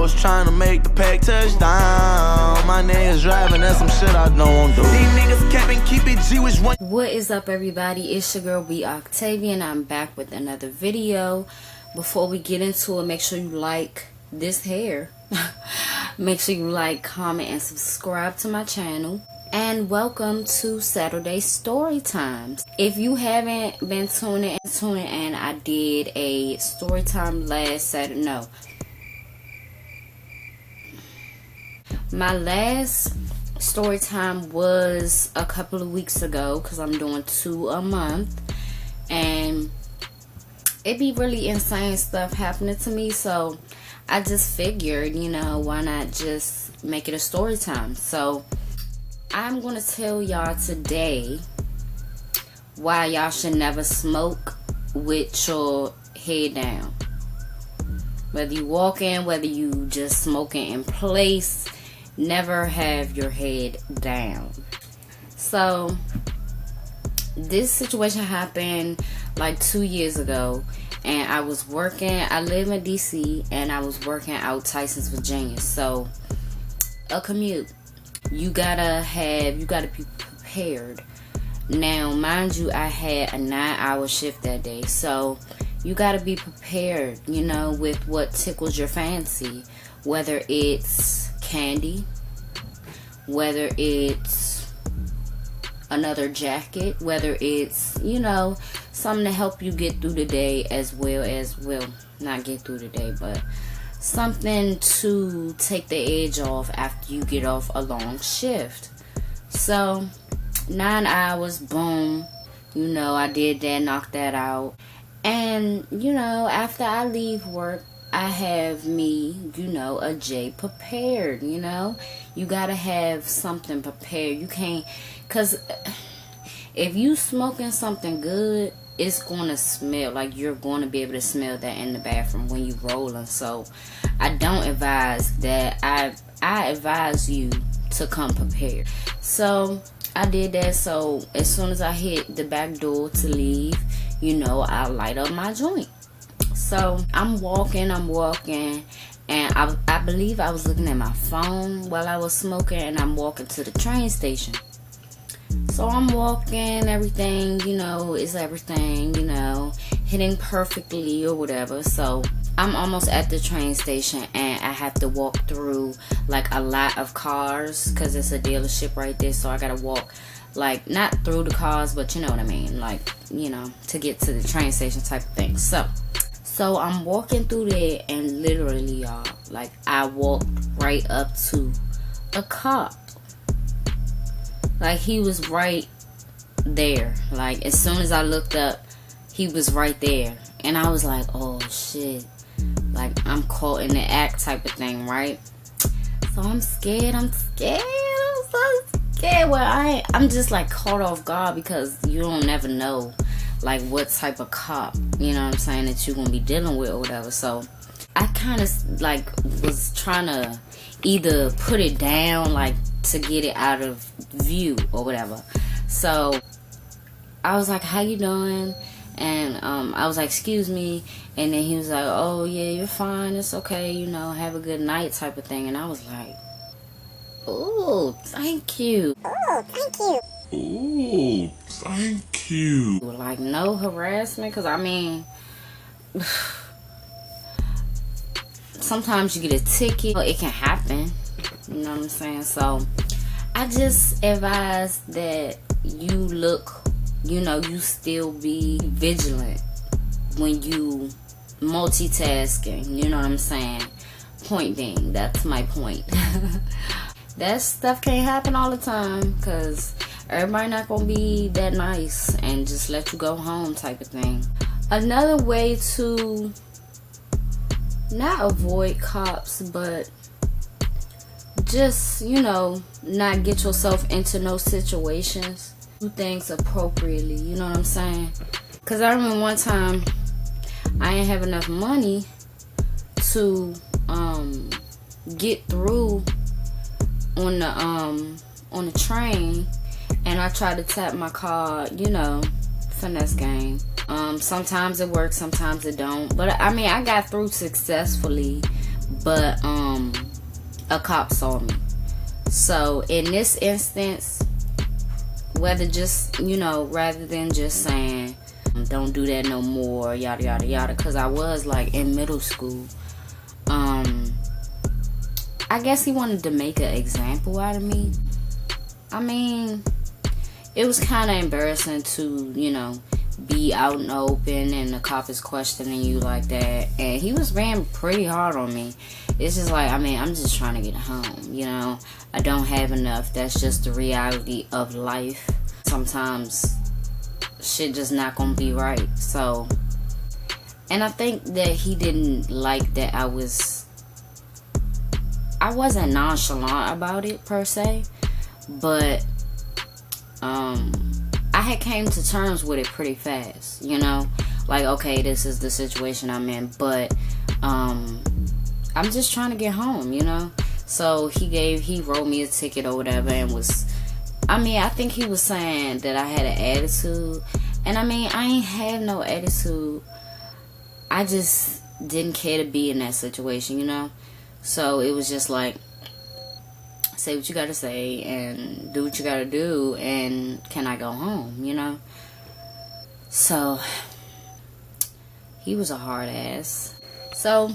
was trying to make the pack touchdown. My niggas driving, that's some shit I don't do. These niggas capping, keep it G, which one? What is up, everybody? It's your girl B Octavian. I'm back with another video. Before we get into it, make sure you like this hair. Make sure you like, comment, and subscribe to my channel. And welcome to Saturday Storytimes. If you haven't been tuning in, I did a story time last Saturday. No. My last story time was a couple of weeks ago because I'm doing 2 a month. And it be really insane stuff happening to me. So I just figured, you know, why not just make it a story time? So I'm going to tell y'all today why y'all should never smoke with your head down. Whether you walking, whether you just smoking in place, never have your head down. So this situation happened like 2 years ago, and I was working, I live in DC, and I was working out Tyson's, Virginia. So a commute. You gotta be prepared. Now, mind you, I had a 9-hour shift that day, so you gotta be prepared, you know, with what tickles your fancy. Whether it's candy, whether it's another jacket, whether it's, you know, something to help you get through the day, as well, not get through the day, but something to take the edge off after you get off a long shift. So 9 hours, boom, you know, I did that, knocked that out. And you know, after I leave work, I have me, you know, a J prepared. You know, you gotta have something prepared. You can't, cause if you smoking something good, it's gonna smell like you're gonna be able to smell that in the bathroom when you rolling. So I don't advise that. I advise you to come prepared. So I did that. So as soon as I hit the back door to leave, you know, I light up my joint. So I'm walking, and I believe I was looking at my phone while I was smoking, and I'm walking to the train station. So I'm walking, everything, you know, is everything, you know, hitting perfectly or whatever. So I'm almost at the train station, and I have to walk through like a lot of cars because it's a dealership right there. So I gotta walk, like, not through the cars, but you know what I mean, like, you know, to get to the train station type of thing. So I'm walking through there, and literally, y'all, like, I walked right up to a cop. Like, he was right there. Like, as soon as I looked up, he was right there. And I was like, oh, shit. Like, I'm caught in the act type of thing, right? So I'm scared. I'm so scared. Well, I'm just, like, caught off guard because you don't never know, like, what type of cop, you know what I'm saying, that you're going to be dealing with or whatever. So I kind of, like, was trying to either put it down, like, to get it out of view or whatever. So I was like, how you doing? And I was like, excuse me. And then he was like, oh yeah, you're fine, it's okay, you know, have a good night type of thing. And I was like, oh, thank you. Oh, thank you. Oh, thank you. Like, no harassment, because I mean, sometimes you get a ticket, it can happen, you know what I'm saying? So I just advise that you look, you know, you still be vigilant when you multitasking, you know what I'm saying? Point being, that's my point. That stuff can't happen all the time because everybody not gonna be that nice and just let you go home type of thing. Another way to not avoid cops, but just, you know, not get yourself into no situations. Do things appropriately, you know what I'm saying? Because I remember one time I didn't have enough money to get through on the train, and I tried to tap my card, you know, finesse game. Sometimes it works, sometimes it don't. But I mean, I got through successfully. but a cop saw me. So in this instance, rather than just saying don't do that no more, yada yada yada, because I was like in middle school, I guess he wanted to make an example out of me. I mean, it was kind of embarrassing to, be out in the open and the cop is questioning you like that. And he was ran pretty hard on me. It's just like, I'm just trying to get home, I don't have enough. That's just the reality of life. Sometimes shit just not gonna be right. So, and I think that he didn't like that I wasn't nonchalant about it per se, but I had came to terms with it pretty fast, like, okay, this is the situation I'm in, but I'm just trying to get home, So he wrote me a ticket or whatever, and I think he was saying that I had an attitude, and I ain't have no attitude. I just didn't care to be in that situation, So it was just like, say what you gotta say and do what you gotta do, and can I go home, So he was a hard ass. So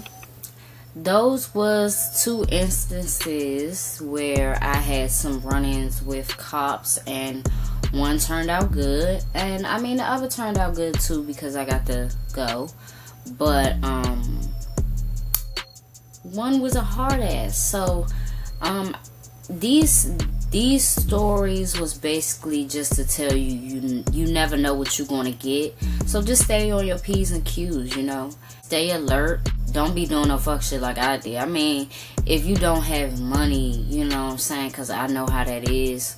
those was 2 instances where I had some run-ins with cops, and one turned out good, and the other turned out good too because I got to go. But one was a hard ass. So these stories was basically just to tell you never know what you're gonna get. So just stay on your P's and Q's, Stay alert. Don't be doing no fuck shit like I did. If you don't have money, you know what I'm saying? Because I know how that is.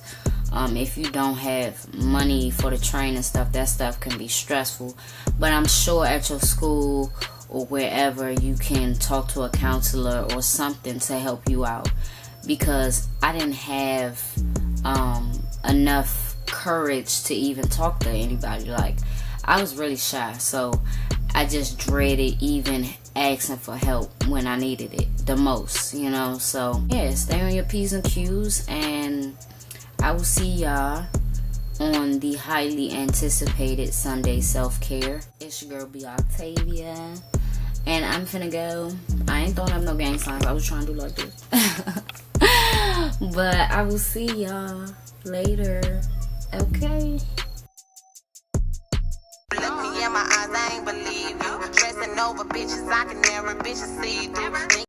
If you don't have money for the train and stuff, that stuff can be stressful. But I'm sure at your school or wherever you can talk to a counselor or something to help you out. Because I didn't have enough courage to even talk to anybody. Like, I was really shy, so I just dreaded even asking for help when I needed it the most, So yeah, stay on your P's and Q's, and I will see y'all on the highly anticipated Sunday self-care. It's your girl B Octavia, and I'm finna go. I ain't throwing up no gang signs. I was trying to do like this. But I will see y'all later. Okay. Look me in my eyes, I ain't believe you. Stressing over bitches, I can never bitches see through.